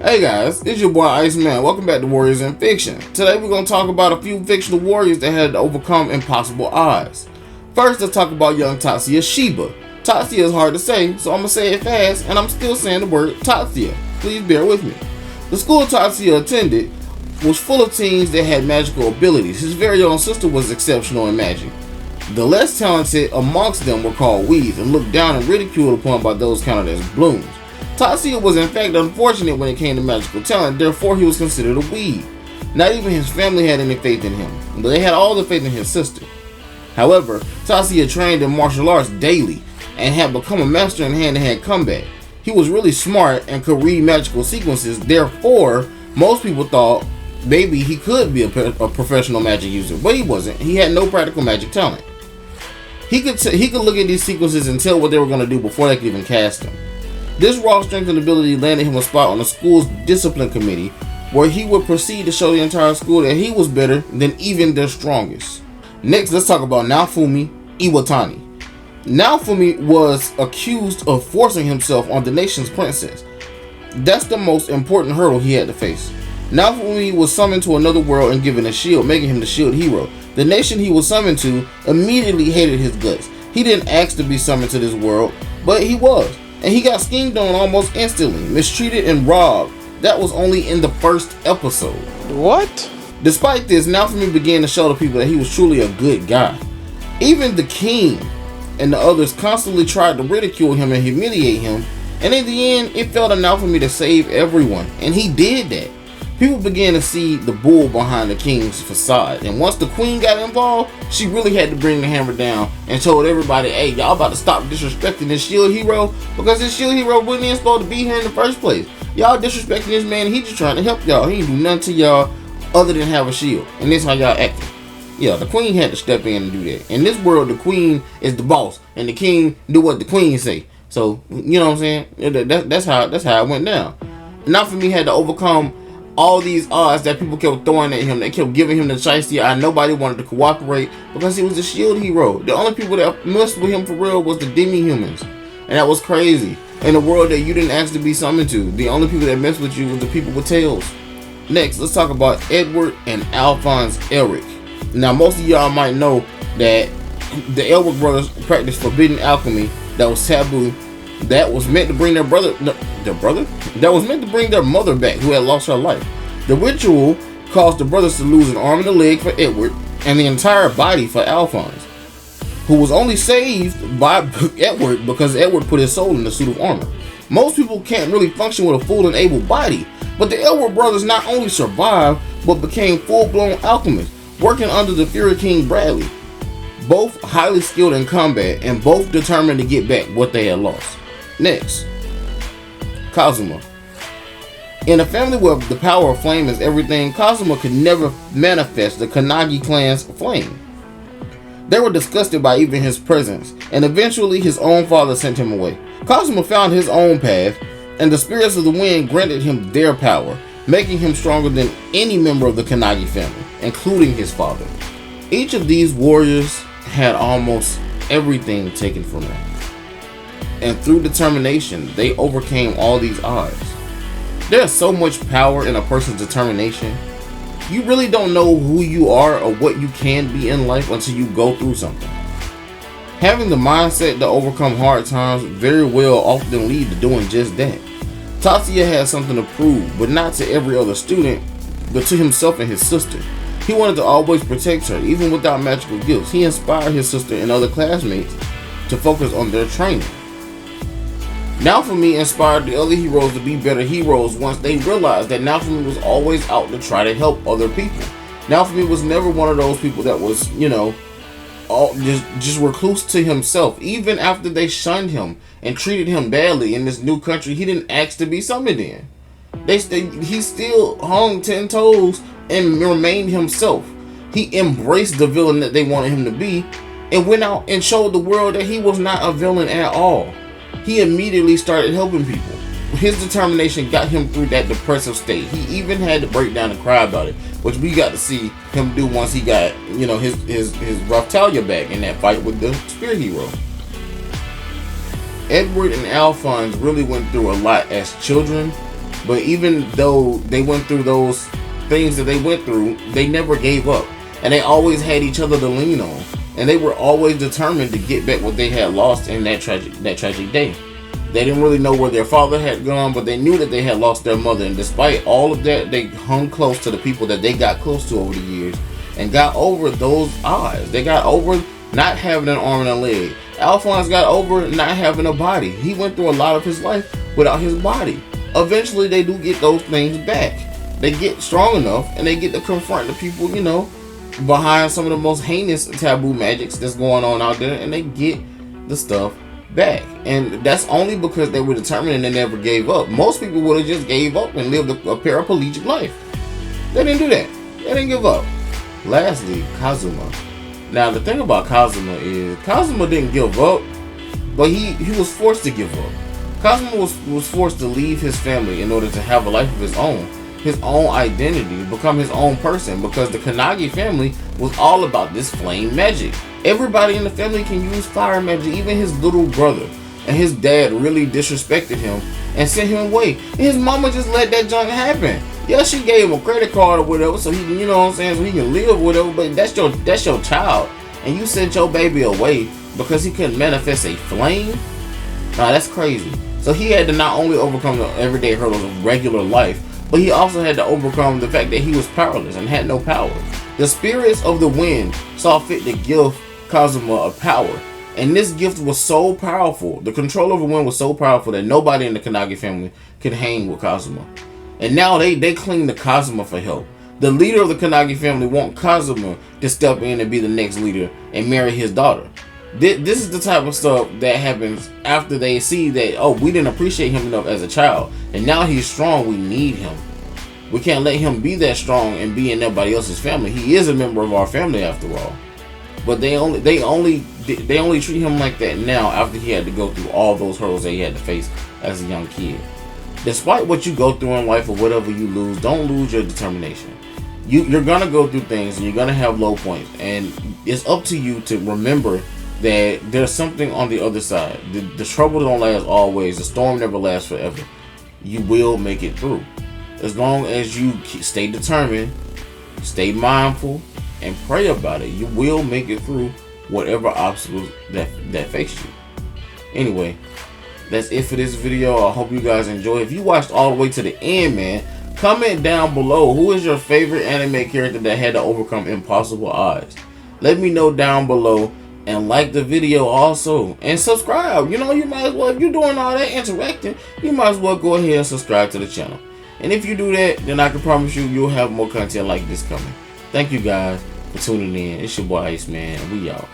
Hey guys, it's your boy Iceman. Welcome back to Warriors in Fiction. Today we're going to talk about a few fictional warriors that had to overcome impossible odds. First, let's talk about young Tatsuya Shiba. Tatsuya is hard to say, so I'm going to say it fast, and I'm still saying the word Tatsuya. Please bear with me. The school Tatsuya attended was full of teens that had magical abilities. His very own sister was exceptional in magic. The less talented amongst them were called weeds and looked down and ridiculed upon by those counted as blooms. Tatsuya was in fact unfortunate when it came to magical talent, therefore he was considered a weed. Not even his family had any faith in him, but they had all the faith in his sister. However, Tatsuya trained in martial arts daily and had become a master in hand-to-hand combat. He was really smart and could read magical sequences, therefore most people thought maybe he could be a professional magic user, but he wasn't. He had no practical magic talent. He could look at these sequences and tell what they were going to do before they could even cast them. This raw strength and ability landed him a spot on the school's discipline committee, where he would proceed to show the entire school that he was better than even their strongest. Next, let's talk about Naofumi Iwatani. Naofumi was accused of forcing himself on the nation's princess. That's the most important hurdle he had to face. Naofumi was summoned to another world and given a shield, making him the shield hero. The nation he was summoned to immediately hated his guts. He didn't ask to be summoned to this world, but he was. And he got schemed on almost instantly, mistreated and robbed. That was only in the first episode. What? Despite this, Naofumi began to show the people that he was truly a good guy. Even the king and the others constantly tried to ridicule him and humiliate him, and in the end, it fell to Naofumi to save everyone, and he did that. People began to see the bull behind the king's facade, and once the queen got involved, she really had to bring the hammer down and told everybody, hey, y'all about to stop disrespecting this shield hero, because this shield hero wasn't even supposed to be here in the first place. Y'all disrespecting this man, he just trying to help y'all. He ain't do nothing to y'all other than have a shield, and this how y'all acting. Yeah, the queen had to step in and do that. In this world, the queen is the boss, and the king do what the queen say. So, you know what I'm saying? That's how it went down. Naofumi had to overcome all these odds that people kept throwing at him. They kept giving him the shiesty eye. Nobody wanted to cooperate because he was a shield hero. The only people that messed with him for real was the demi-humans. And that was crazy. In a world that you didn't ask to be summoned to, the only people that messed with you was the people with tails. Next, let's talk about Edward and Alphonse Elric. Now, most of y'all might know that the Elric brothers practiced forbidden alchemy that was taboo, that was meant to bring their brother? That was meant to bring their mother back, who had lost her life. The ritual caused the brothers to lose an arm and a leg for Edward, and the entire body for Alphonse, who was only saved by Edward because Edward put his soul in the suit of armor. Most people can't really function with a full and able body, but the Edward brothers not only survived, but became full-blown alchemists, working under the Fury King Bradley. Both highly skilled in combat, and both determined to get back what they had lost. Next, Kazuma. In a family where the power of flame is everything, Kazuma could never manifest the Kanagi clan's flame. They were disgusted by even his presence, and eventually his own father sent him away. Kazuma found his own path, and the spirits of the wind granted him their power, making him stronger than any member of the Kanagi family, including his father. Each of these warriors had almost everything taken from them, and through determination, they overcame all these odds. There's so much power in a person's determination. You really don't know who you are or what you can be in life until you go through something. Having the mindset to overcome hard times very well often lead to doing just that. Tatsuya had something to prove, but not to every other student, but to himself and his sister. He wanted to always protect her, even without magical gifts. He inspired his sister and other classmates to focus on their training. Naofumi inspired the other heroes to be better heroes once they realized that Naofumi was always out to try to help other people. Naofumi was never one of those people that was, just recluse to himself. Even after they shunned him and treated him badly in this new country he didn't ask to be summoned in. He still hung 10 toes and remained himself. He embraced the villain that they wanted him to be and went out and showed the world that he was not a villain at all. He immediately started helping people. His determination got him through that depressive state. He even had to break down and cry about it, which we got to see him do once he got, his rough Talia back in that fight with the spear hero. Edward and Alphonse really went through a lot as children, But even though they went through those things that they went through, they never gave up. And they always had each other to lean on. And they were always determined to get back what they had lost in that tragic day. They didn't really know where their father had gone, but they knew that they had lost their mother. And despite all of that, they hung close to the people that they got close to over the years and got over those odds. They got over not having an arm and a leg. Alphonse got over not having a body. He went through a lot of his life without his body. Eventually, they do get those things back. They get strong enough and they get to confront the people, you know, behind some of the most heinous taboo magics that's going on out there, and they get the stuff back. And that's only because they were determined and they never gave up. Most people would have just gave up and lived a paraplegic life. They didn't do that. They didn't give up. Lastly, Kazuma. Now the thing about Kazuma is Kazuma didn't give up, but he was forced to give up. Kazuma was forced to leave his family in order to have a life of his own identity, become his own person, because the Kanagi family was all about this flame magic. Everybody in the family can use fire magic, even his little brother. And his dad really disrespected him and sent him away. And his mama just let that junk happen. Yeah, she gave him a credit card or whatever, so he can, you know what I'm saying, so he can live or whatever, but that's your child. And you sent your baby away because he couldn't manifest a flame? Nah, that's crazy. So he had to not only overcome the everyday hurdles of regular life, but he also had to overcome the fact that he was powerless and had no power. The spirits of the wind saw fit to give Kazuma a power. And this gift was so powerful, the control of the wind was so powerful that nobody in the Kanagi family could hang with Kazuma. And now they cling to Kazuma for help. The leader of the Kanagi family want Kazuma to step in and be the next leader and marry his daughter. This is the type of stuff that happens after they see that, oh, we didn't appreciate him enough as a child, and now he's strong, we need him. We can't let him be that strong and be in everybody else's family. He is a member of our family after all. But they only treat him like that now after he had to go through all those hurdles that he had to face as a young kid. Despite what you go through in life or whatever you lose, don't lose your determination. You're gonna go through things and you're gonna have low points, and it's up to you to remember that there's something on the other side. The trouble don't last always. The storm never lasts forever. You will make it through. As long as you stay determined, stay mindful, and pray about it, you will make it through whatever obstacles that face you. Anyway, that's it for this video. I hope you guys enjoy. If you watched all the way to the end, man, comment down below who is your favorite anime character that had to overcome impossible odds. Let me know down below. And like the video also, and subscribe. You know, you might as well, if you're doing all that interacting, you might as well go ahead and subscribe to the channel. And if you do that, then I can promise you, you'll have more content like this coming. Thank you guys for tuning in. It's your boy Iceman, and we out.